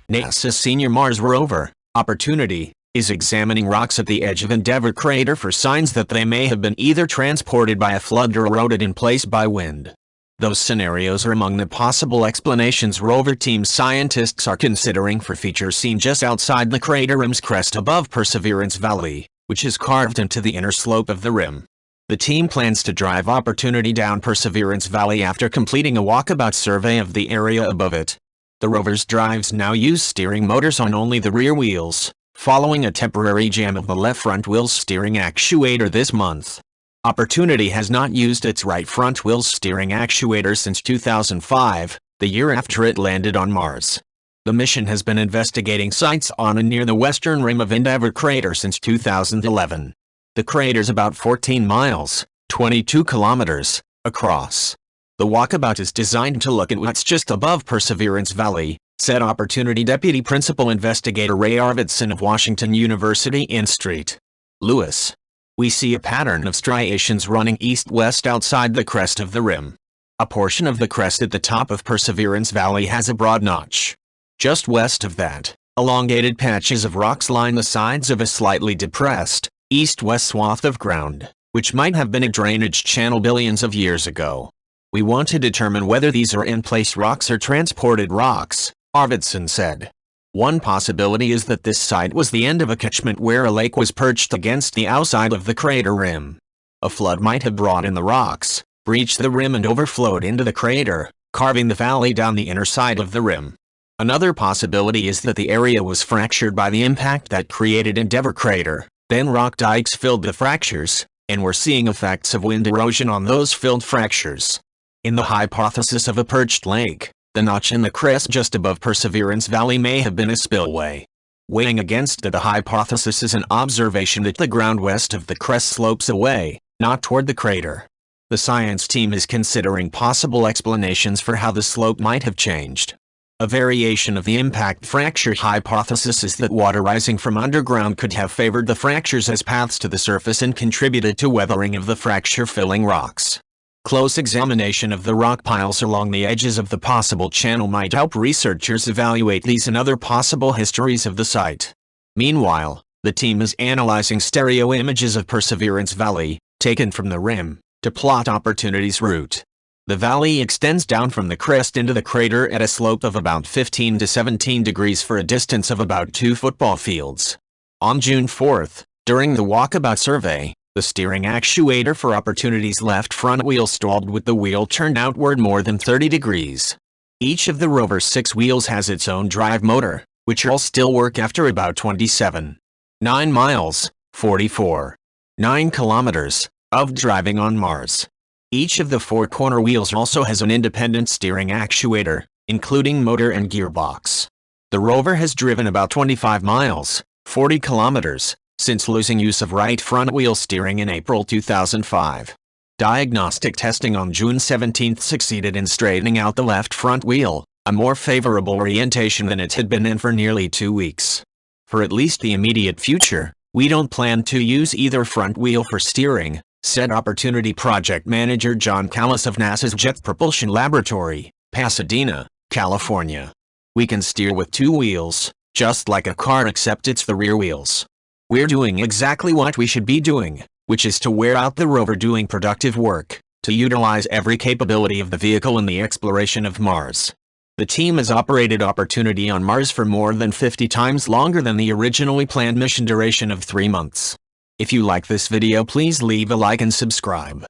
NASA's senior Mars rover, Opportunity, is examining rocks at the edge of Endeavour crater for signs that they may have been either transported by a flood or eroded in place by wind. Those scenarios are among the possible explanations rover team scientists are considering for features seen just outside the crater rim's crest above Perseverance Valley, which is carved into the inner slope of the rim. The team plans to drive Opportunity down Perseverance Valley after completing a walkabout survey of the area above it. The rover's drives now use steering motors on only the rear wheels, following a temporary jam of the left front wheel's steering actuator this month. Opportunity has not used its right front wheel's steering actuator since 2005, the year after it landed on Mars. The mission has been investigating sites on and near the western rim of Endeavour crater since 2011. The crater's about 14 miles, 22 kilometers, across. The walkabout is designed to look at what's just above Perseverance Valley, said Opportunity Deputy Principal Investigator Ray Arvidson of Washington University in St. Louis. We see a pattern of striations running east-west outside the crest of the rim. A portion of the crest at the top of Perseverance Valley has a broad notch. Just west of that, elongated patches of rocks line the sides of a slightly depressed, east-west swath of ground, which might have been a drainage channel billions of years ago. We want to determine whether these are in-place rocks or transported rocks, Arvidson said. One possibility is that this site was the end of a catchment where a lake was perched against the outside of the crater rim. A flood might have brought in the rocks, breached the rim and overflowed into the crater, carving the valley down the inner side of the rim. Another possibility is that the area was fractured by the impact that created Endeavour crater, then rock dikes filled the fractures, and we're seeing effects of wind erosion on those filled fractures. In the hypothesis of a perched lake, the notch in the crest just above Perseverance Valley may have been a spillway. Weighing against the hypothesis is an observation that the ground west of the crest slopes away, not toward the crater. The science team is considering possible explanations for how the slope might have changed. A variation of the impact fracture hypothesis is that water rising from underground could have favored the fractures as paths to the surface and contributed to weathering of the fracture-filling rocks. Close examination of the rock piles along the edges of the possible channel might help researchers evaluate these and other possible histories of the site. Meanwhile, the team is analyzing stereo images of Perseverance Valley, taken from the rim, to plot Opportunity's route. The valley extends down from the crest into the crater at a slope of about 15 to 17 degrees for a distance of about 2 football fields. On June 4th, during the walkabout survey, the steering actuator for Opportunity's left front wheel stalled with the wheel turned outward more than 30 degrees. Each of the rover's 6 wheels has its own drive motor, which all still work after about 27.9 miles, 44.9 kilometers, of driving on Mars. Each of the 4 corner wheels also has an independent steering actuator, including motor and gearbox. The rover has driven about 25 miles, 40 kilometers, since losing use of right front wheel steering in April 2005. Diagnostic testing on June 17 succeeded in straightening out the left front wheel, a more favorable orientation than it had been in for nearly 2 weeks. For at least the immediate future, we don't plan to use either front wheel for steering, said Opportunity Project Manager John Callis of NASA's Jet Propulsion Laboratory, Pasadena, California. We can steer with 2 wheels, just like a car except it's the rear wheels. We're doing exactly what we should be doing, which is to wear out the rover doing productive work, to utilize every capability of the vehicle in the exploration of Mars. The team has operated Opportunity on Mars for more than 50 times longer than the originally planned mission duration of 3 months. If you like this video, please leave a like and subscribe.